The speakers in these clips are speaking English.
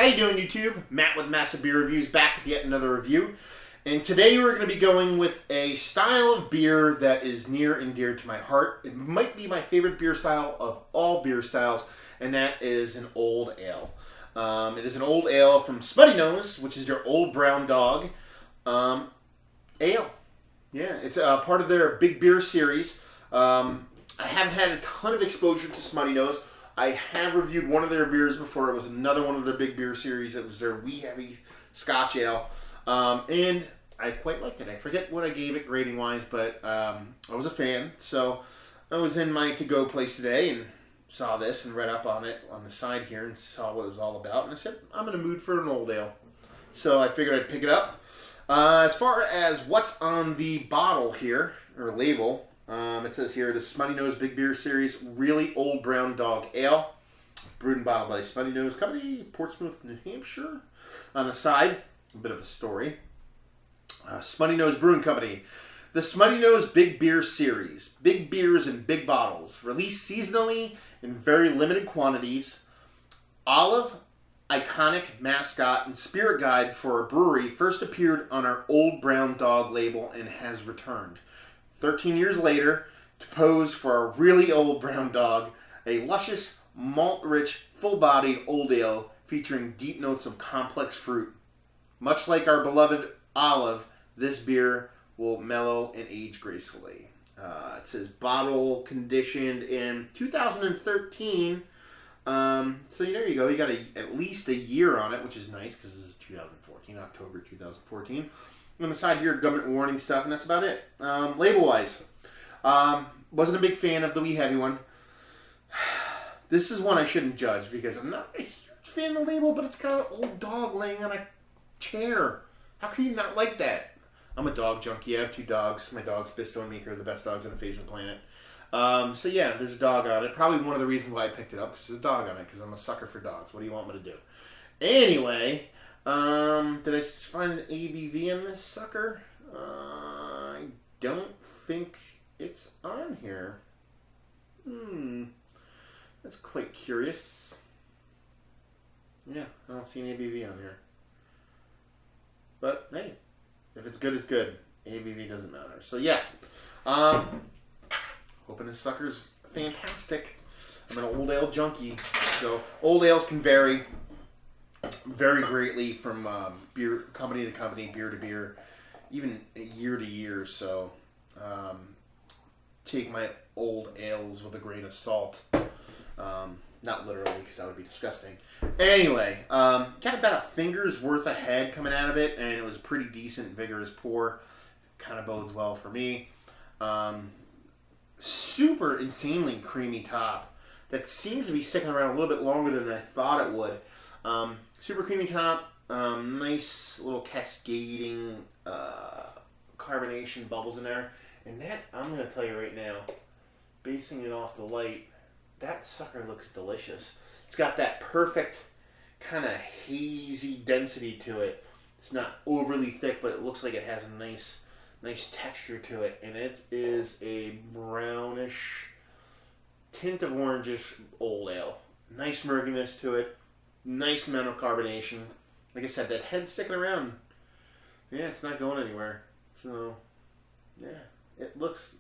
you doing, YouTube? Matt with Massive Beer Reviews, back with yet another review. And today we're going to be going with a style of beer that is near and dear to my heart. It might be my favorite beer style of all beer styles, and that is an old ale. It is an old ale from Smuttynose, which is their old brown dog ale. Yeah, it's part of their big beer series. I haven't had a ton of exposure to Smuttynose. I have reviewed one of their beers before. It was another one of their big beer series. It was their Wee Heavy Scotch Ale. And I quite liked it. I forget what I gave it grading-wise, but I was a fan. So I was in my to-go place today and saw this and read up on it on the side here and saw what it was all about. And I said, I'm in a mood for an old ale. So I figured I'd pick it up. As far as what's on the bottle here, or label, it says here, the Smuttynose Big Beer Series Really Old Brown Dog Ale. Brewed and bottled by Smuttynose Company, Portsmouth, New Hampshire. On the side, a bit of a story. Smuttynose Brewing Company. The Smuttynose Big Beer Series. Big beers in big bottles. Released seasonally in very limited quantities. Olive, iconic mascot, and spirit guide for a brewery first appeared on our Old Brown Dog label and has returned. 13 years later, to pose for a really old brown dog, a luscious, malt-rich, full-bodied old ale featuring deep notes of complex fruit. Much like our beloved Olive, this beer will mellow and age gracefully. It says bottle conditioned in 2013. So there you go. You got at least a year on it, which is nice because this is 2014, October 2014. On the side here, government warning stuff, and that's about it. Label-wise, wasn't a big fan of the Wee Heavy one. This is one I shouldn't judge because I'm not a huge fan of the label, but it's got an old dog laying on a chair. How can you not like that? I'm a dog junkie. I have 2 dogs. My dogs, Bisto and Meeker, are the best dogs on the face of the planet. So yeah, there's a dog on it. Probably one of the reasons why I picked it up, because there's a dog on it, because I'm a sucker for dogs. What do you want me to do? Anyway, did I find an ABV in this sucker? I don't think it's on here. That's quite curious. Yeah, I don't see an ABV on here. But, hey, if it's good, it's good. ABV doesn't matter. So, yeah. Hoping this sucker's fantastic. I'm an old ale junkie. So, old ales can vary very greatly from beer company to company, beer to beer, even year to year. So, take my old ales with a grain of salt. Not literally, because that would be disgusting. Anyway, got about a finger's worth of head coming out of it, and it was a pretty decent, vigorous pour. Kind of bodes well for me. Super insanely creamy top. That seems to be sticking around a little bit longer than I thought it would. Super creamy top. Nice little cascading carbonation bubbles in there. And that, I'm going to tell you right now, basing it off the light, that sucker looks delicious. It's got that perfect kind of hazy density to it. It's not overly thick, but it looks like it has a nice texture to it. And it is a brownish tint of orangish old ale. Nice murkiness to it. Nice amount of carbonation. Like I said, that head sticking around. Yeah, it's not going anywhere. So, yeah, it looks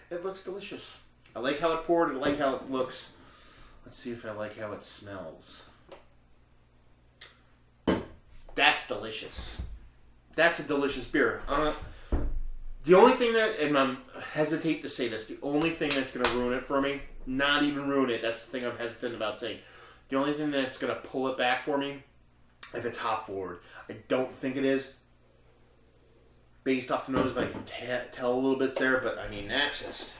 delicious. I like how it poured. I like how it looks. Let's see if I like how it smells. That's delicious. That's a delicious beer. The only thing that, and I hesitate to say this, the only thing that's going to ruin it for me, not even ruin it, that's the thing I'm hesitant about saying. The only thing that's going to pull it back for me, if it's hop forward. I don't think it is. Based off the nose, but I can tell a little bit's there, but I mean, that's just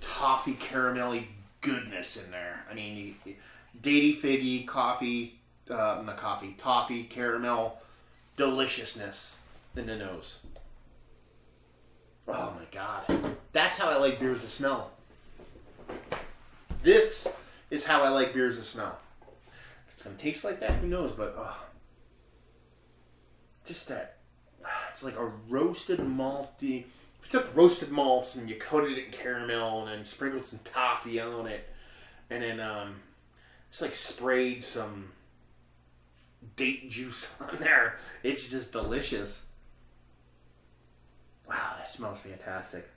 toffee caramelly goodness in there. I mean, datey, figgy, toffee, caramel deliciousness in the nose. Oh my god. That's how I like beers to smell. This is how I like beers to smell. If it's going to taste like that, who knows, but just that. It's like a roasted malty. If you took roasted malts and you coated it in caramel and then sprinkled some toffee on it, and then just like sprayed some date juice on there. It's just delicious. Wow, that smells fantastic.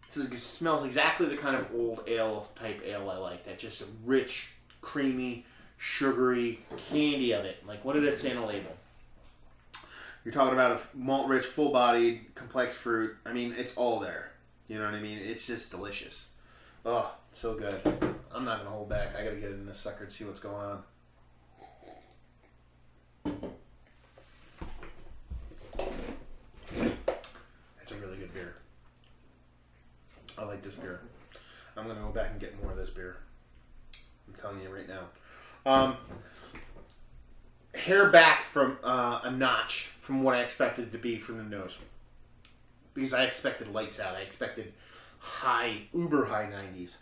So it smells exactly the kind of old ale type ale I like. That just a rich, creamy, sugary candy of it. Like, what did it say on the label? You're talking about a malt-rich, full-bodied, complex fruit. I mean, it's all there. You know what I mean? It's just delicious. Oh, so good. I'm not gonna hold back. I gotta get in this sucker and see what's going on. It's a really good beer. I like this beer. I'm gonna go back and get more of this beer. I'm telling you right now. Hair back from a notch from what I expected it to be from the nose, because I expected lights out. I expected high, uber high 90s.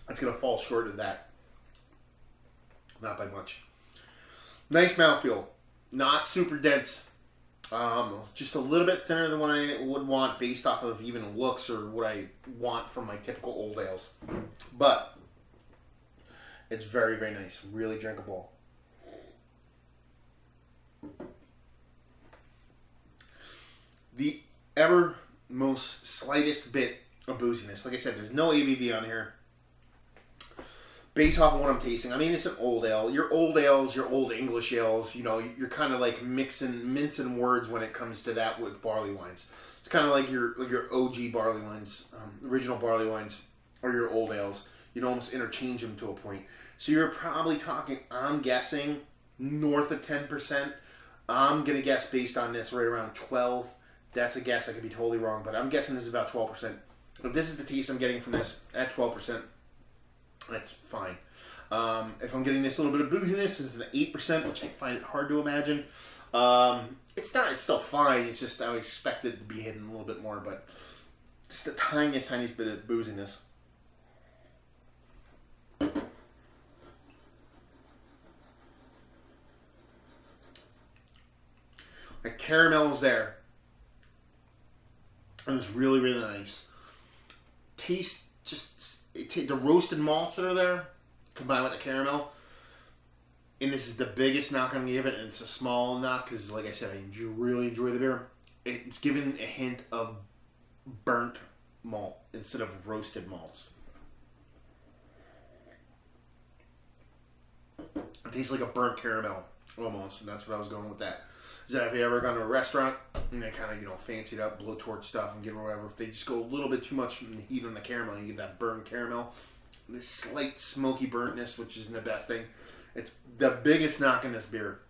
It's gonna fall short of that. Not by much. Nice mouthfeel. Not super dense. Just a little bit thinner than what I would want based off of even looks or what I want from my typical old ales. But it's very, very nice. Really drinkable. The ever most slightest bit of booziness. Like I said, there's no ABV on here. Based off of what I'm tasting, I mean, it's an old ale. Your old ales, your old English ales, you know, you're kind of like mincing words when it comes to that with barley wines. It's kind of like your OG barley wines, original barley wines, or your old ales. You'd almost interchange them to a point. So you're probably talking, I'm guessing, north of 10%. I'm going to guess based on this right around 12. That's a guess. I could be totally wrong, but I'm guessing this is about 12%. If this is the taste I'm getting from this at 12%, that's fine. If I'm getting this little bit of booziness, this is an 8%, which I find it hard to imagine. It's not. It's still fine. It's just I expect it to be hidden a little bit more, but it's the tiniest bit of booziness. The caramel's there. And it's really, really nice. Taste the roasted malts that are there, combined with the caramel. And this is the biggest knock I'm going to give it, and it's a small knock because, like I said, I really enjoy the beer. It's given a hint of burnt malt instead of roasted malts. It tastes like a burnt caramel, almost, and that's what I was going with that. Is that if you ever gone to a restaurant and they kind of, fancy it up, blowtorch stuff and get whatever, if they just go a little bit too much in the heat on the caramel, you get that burnt caramel. This slight smoky burntness, which isn't the best thing. It's the biggest knock in this beer.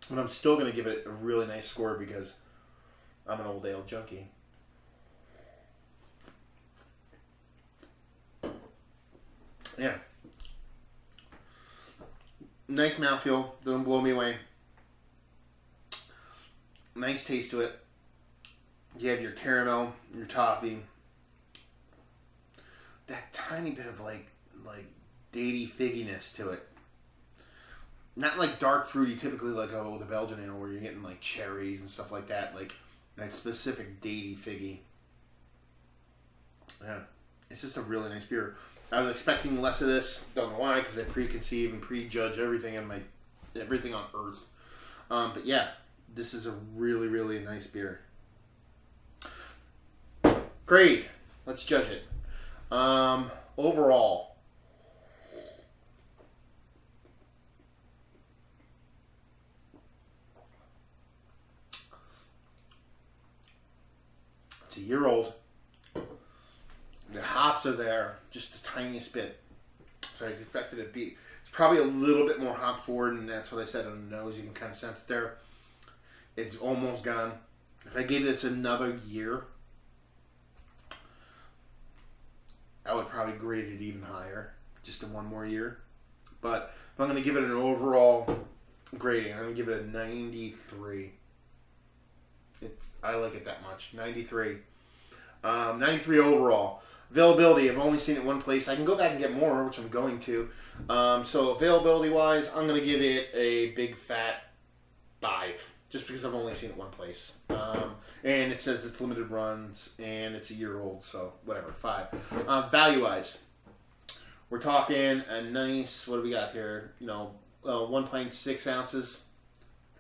But I'm still going to give it a really nice score because I'm an old ale junkie. Yeah. Nice mouthfeel. Doesn't blow me away. Nice taste to it. You have your caramel, your toffee. That tiny bit of like datey figginess to it. Not like dark fruity, typically like the Belgian ale where you're getting like cherries and stuff like that. Like that specific datey figgy. Yeah, it's just a really nice beer. I was expecting less of this. Don't know why, because I preconceive and prejudge everything everything on Earth. But yeah. This is a really, really nice beer. Great. Let's judge it. Overall. It's a year old. The hops are there, just the tiniest bit. So I expected it to be. It's probably a little bit more hop forward, and that's what I said on the nose. You can kind of sense it there. It's almost gone. If I gave this another year, I would probably grade it even higher, just in one more year. But if I'm going to give it an overall grading, I'm going to give it a 93. I like it that much. 93. 93 overall. Availability, I've only seen it one place. I can go back and get more, which I'm going to. So availability-wise, I'm going to give it a big fat 5. Just because I've only seen it one place. And it says it's limited runs, and it's a year old, so whatever, 5. Value-wise, We're talking a nice, what do we got here? 1.6 ounces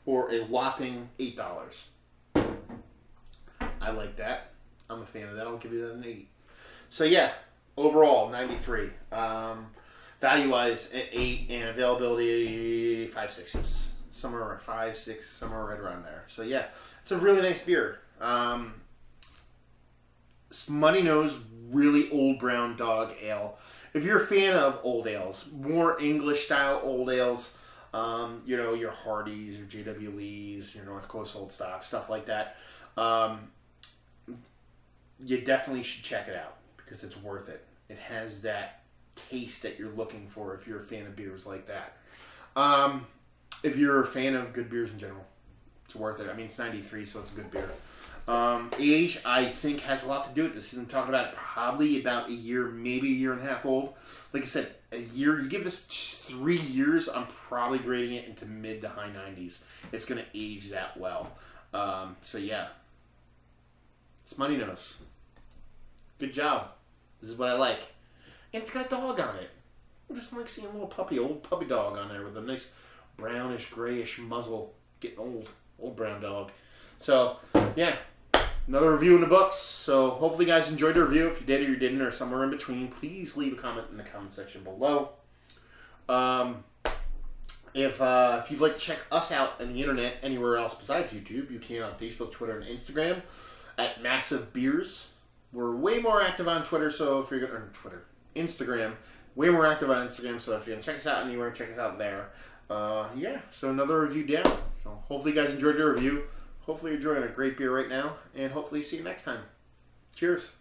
for a whopping $8. I like that. I'm a fan of that. I'll give you that an 8. So yeah, overall 93. Value-wise, an 8, and availability 5.6s. Somewhere around 5, 6, somewhere right around there. So yeah, it's a really nice beer. Smuttynose, really old brown dog ale. If you're a fan of old ales, more English style old ales, your Hardys, your J.W. Lees, your North Coast Old Stock, stuff like that, you definitely should check it out because it's worth it. It has that taste that you're looking for if you're a fan of beers like that. If you're a fan of good beers in general, it's worth it. I mean, it's 93, so it's a good beer. Age, I think, has a lot to do with this. I'm talking about probably about a year, maybe a year and a half old. Like I said, a year. You give this 3 years, I'm probably grading it into mid to high 90s. It's going to age that well. So yeah, Smuttynose. Good job. This is what I like. And it's got a dog on it. I just like seeing a little old puppy dog on there with a nice brownish, grayish muzzle. Getting old brown dog. So, yeah, another review in the books. So, hopefully you guys enjoyed the review. If you did or you didn't, or somewhere in between, please leave a comment in the comment section below. If you'd like to check us out on the internet anywhere else besides YouTube, you can on Facebook, Twitter, and Instagram at Massive Beers. We're way more active on Twitter, so if you're going to... Instagram. Way more active on Instagram, so if you're going to check us out anywhere, check us out there. Yeah, so another review down. So hopefully you guys enjoyed the review. Hopefully you're enjoying a great beer right now, and hopefully see you next time. Cheers.